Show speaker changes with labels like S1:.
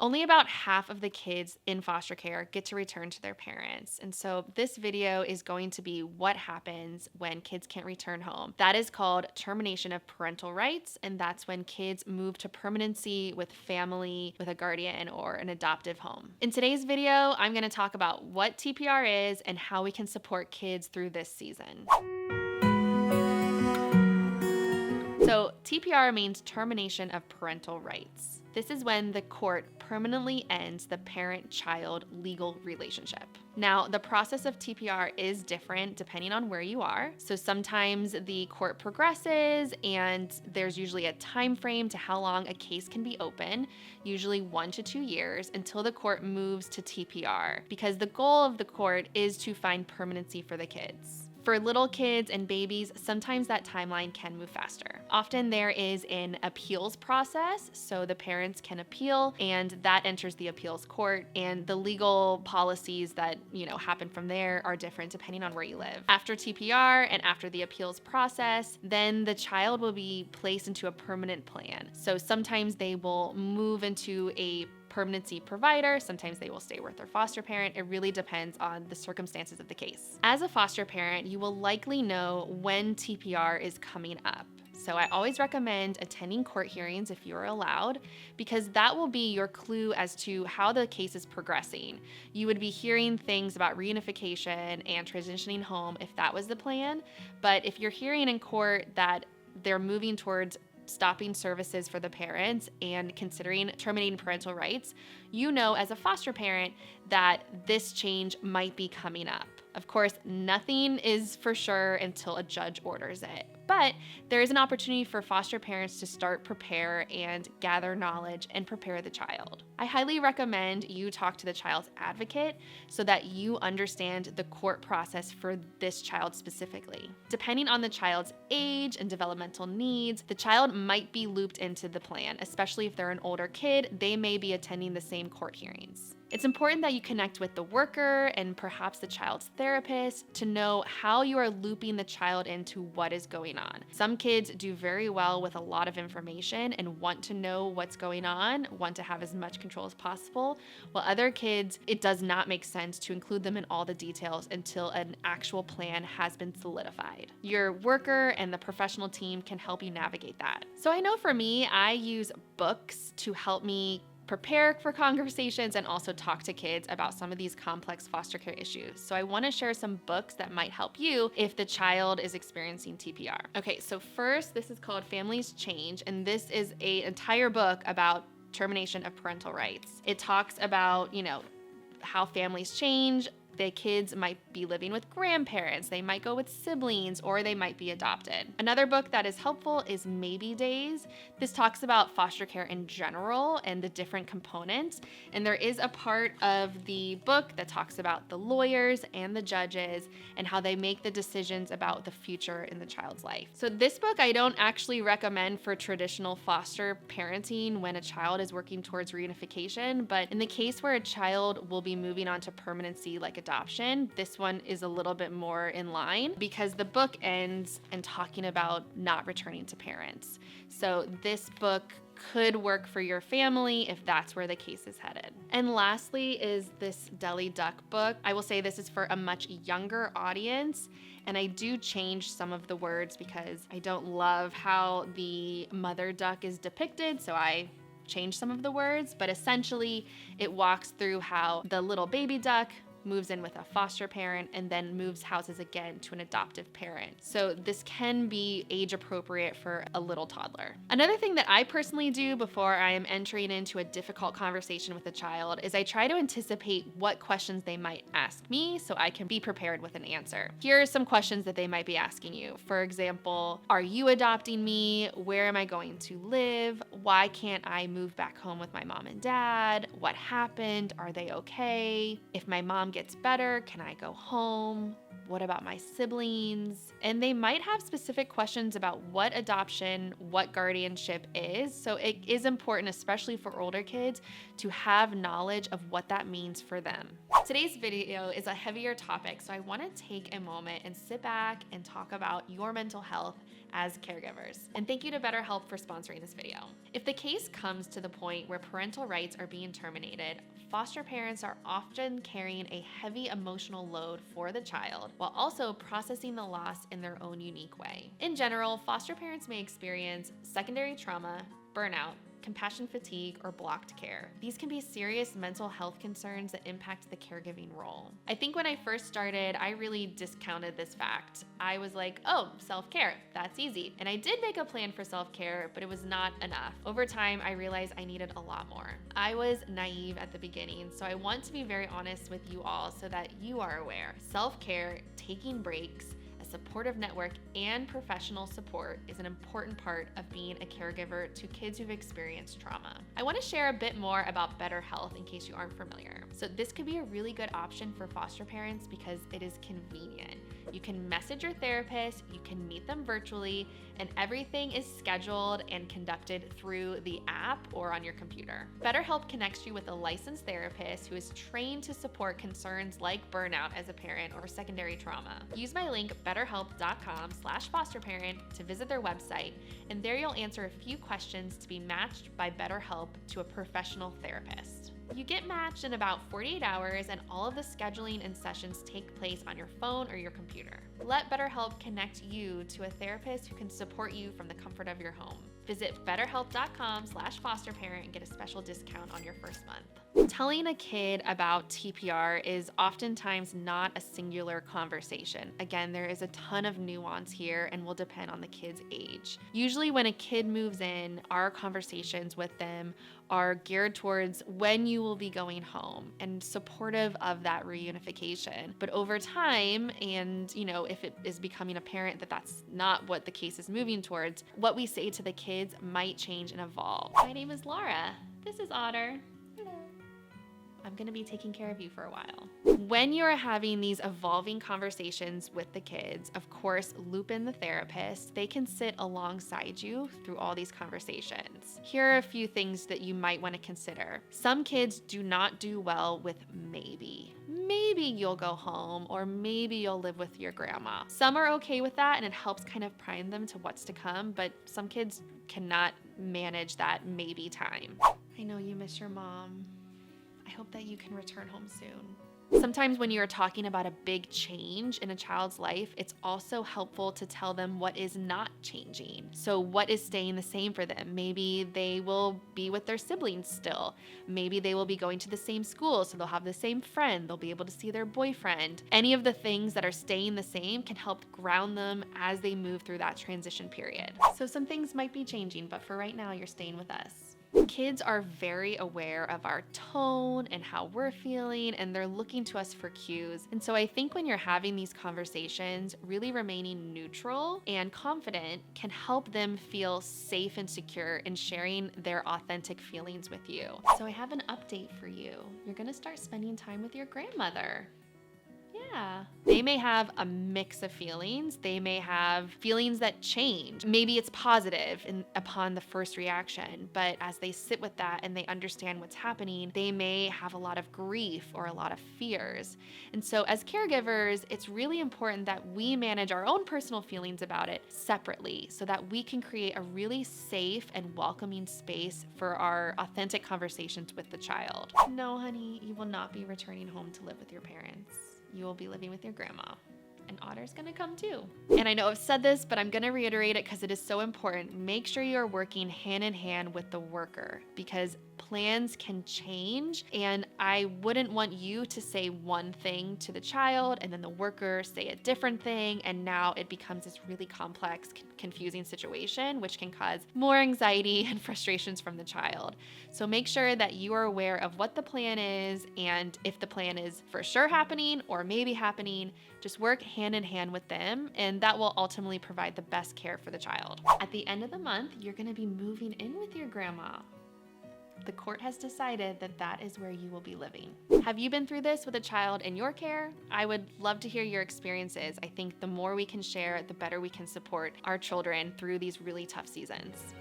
S1: Only about half of the kids in foster care get to return to their parents. And so this video is going to be what happens when kids can't return home. That is called termination of parental rights. And that's when kids move to permanency with family, with a guardian, or an adoptive home. In today's video, I'm going to talk about what TPR is and how we can support kids through this season. So TPR means termination of parental rights. This is when the court permanently ends the parent-child legal relationship. Now, the process of TPR is different depending on where you are. So sometimes the court progresses and there's usually a time frame to how long a case can be open, usually 1 to 2 years, until the court moves to TPR, because the goal of the court is to find permanency for the kids. For little kids and babies, sometimes that timeline can move faster. Often there is an appeals process, so the parents can appeal and that enters the appeals court, and the legal policies that, happen from there are different depending on where you live. After TPR and after the appeals process, then the child will be placed into a permanent plan. So sometimes they will move into a permanency provider. Sometimes they will stay with their foster parent. It really depends on the circumstances of the case. As a foster parent, you will likely know when TPR is coming up. So I always recommend attending court hearings if you're allowed, because that will be your clue as to how the case is progressing. You would be hearing things about reunification and transitioning home if that was the plan. But if you're hearing in court that they're moving towards stopping services for the parents and considering terminating parental rights, you know as a foster parent that this change might be coming up. Of course, nothing is for sure until a judge orders it, but there is an opportunity for foster parents to start prepare and gather knowledge and prepare the child. I highly recommend you talk to the child's advocate so that you understand the court process for this child specifically. Depending on the child's age and developmental needs, the child might be looped into the plan, especially if they're an older kid, they may be attending the same court hearings. It's important that you connect with the worker and perhaps the child's therapist to know how you are looping the child into what is going on. Some kids do very well with a lot of information and want to know what's going on, want to have as much control as possible, while other kids, it does not make sense to include them in all the details until an actual plan has been solidified. Your worker and the professional team can help you navigate that. So I know for me, I use books to help me prepare for conversations and also talk to kids about some of these complex foster care issues. So I want to share some books that might help you if the child is experiencing TPR. Okay, so first, this is called Families Change, and this is an entire book about termination of parental rights. It talks about, how families change. The kids might be living with grandparents, they might go with siblings, or they might be adopted. Another book that is helpful is Maybe Days. This talks about foster care in general and the different components. And there is a part of the book that talks about the lawyers and the judges and how they make the decisions about the future in the child's life. So this book I don't actually recommend for traditional foster parenting when a child is working towards reunification, but in the case where a child will be moving on to permanency like adoption, this one is a little bit more in line because the book ends and talking about not returning to parents. So this book could work for your family if that's where the case is headed. And lastly is this Deli Duck book. I will say this is for a much younger audience, and I do change some of the words because I don't love how the mother duck is depicted, so I change some of the words, but essentially it walks through how the little baby duck moves in with a foster parent and then moves houses again to an adoptive parent. So this can be age appropriate for a little toddler. Another thing that I personally do before I am entering into a difficult conversation with a child is I try to anticipate what questions they might ask me so I can be prepared with an answer. Here are some questions that they might be asking you. For example, are you adopting me? Where am I going to live? Why can't I move back home with my mom and dad? What happened? Are they okay? If my mom gets better, can I go home? What about my siblings? And they might have specific questions about what adoption, what guardianship is. So it is important, especially for older kids, to have knowledge of what that means for them. Today's video is a heavier topic, so I want to take a moment and sit back and talk about your mental health as caregivers. And thank you to BetterHelp for sponsoring this video. If the case comes to the point where parental rights are being terminated, foster parents are often carrying a heavy emotional load for the child while also processing the loss in their own unique way. In general, foster parents may experience secondary trauma, burnout, compassion fatigue, or blocked care. These can be serious mental health concerns that impact the caregiving role. I think when I first started, I really discounted this fact. I was like, oh, self-care, that's easy. And I did make a plan for self-care, but it was not enough. Over time, I realized I needed a lot more. I was naive at the beginning, so I want to be very honest with you all so that you are aware. Self-care, taking breaks, supportive network, and professional support is an important part of being a caregiver to kids who've experienced trauma. I want to share a bit more about BetterHelp in case you aren't familiar. So this could be a really good option for foster parents because it is convenient. You can message your therapist, you can meet them virtually, and everything is scheduled and conducted through the app or on your computer. BetterHelp connects you with a licensed therapist who is trained to support concerns like burnout as a parent or secondary trauma. Use my link betterhelp.com/fosterparent to visit their website, and there you'll answer a few questions to be matched by BetterHelp to a professional therapist. You get matched in about 48 hours, and all of the scheduling and sessions take place on your phone or your computer. Let BetterHelp connect you to a therapist who can support you from the comfort of your home. Visit betterhelp.com/fosterparent and get a special discount on your first month. Telling a kid about TPR is oftentimes not a singular conversation. Again, there is a ton of nuance here and will depend on the kid's age. Usually when a kid moves in, our conversations with them are geared towards when you will be going home and supportive of that reunification. But over time, and if it is becoming apparent that that's not what the case is moving towards, what we say to the kids might change and evolve. My name is Laura. This is Otter. Hello. I'm gonna be taking care of you for a while. When you're having these evolving conversations with the kids, of course, loop in the therapist. They can sit alongside you through all these conversations. Here are a few things that you might want to consider. Some kids do not do well with maybe. Maybe you'll go home, or maybe you'll live with your grandma. Some are okay with that, and it helps kind of prime them to what's to come, but some kids cannot manage that maybe time. I know you miss your mom. I hope that you can return home soon. Sometimes when you're talking about a big change in a child's life, it's also helpful to tell them what is not changing. So what is staying the same for them? Maybe they will be with their siblings still. Maybe they will be going to the same school, so they'll have the same friend. They'll be able to see their boyfriend. Any of the things that are staying the same can help ground them as they move through that transition period. So some things might be changing, but for right now, you're staying with us. Kids are very aware of our tone and how we're feeling, and they're looking to us for cues. And so I think when you're having these conversations, really remaining neutral and confident can help them feel safe and secure in sharing their authentic feelings with you. So I have an update for you. You're gonna start spending time with your grandmother. Yeah. They may have a mix of feelings. They may have feelings that change. Maybe it's positive upon the first reaction, but as they sit with that and they understand what's happening, they may have a lot of grief or a lot of fears. And so as caregivers, it's really important that we manage our own personal feelings about it separately so that we can create a really safe and welcoming space for our authentic conversations with the child. No, honey, you will not be returning home to live with your parents. You will be living with your grandma. And Otter's gonna come too. And I know I've said this, but I'm gonna reiterate it because it is so important. Make sure you're working hand in hand with the worker because plans can change, and I wouldn't want you to say one thing to the child and then the worker say a different thing, and now it becomes this really complex, confusing situation, which can cause more anxiety and frustrations from the child. So make sure that you are aware of what the plan is, and if the plan is for sure happening or maybe happening, just work hand in hand with them, and that will ultimately provide the best care for the child. At the end of the month, you're gonna be moving in with your grandma. The court has decided that that is where you will be living. Have you been through this with a child in your care? I would love to hear your experiences. I think the more we can share, the better we can support our children through these really tough seasons.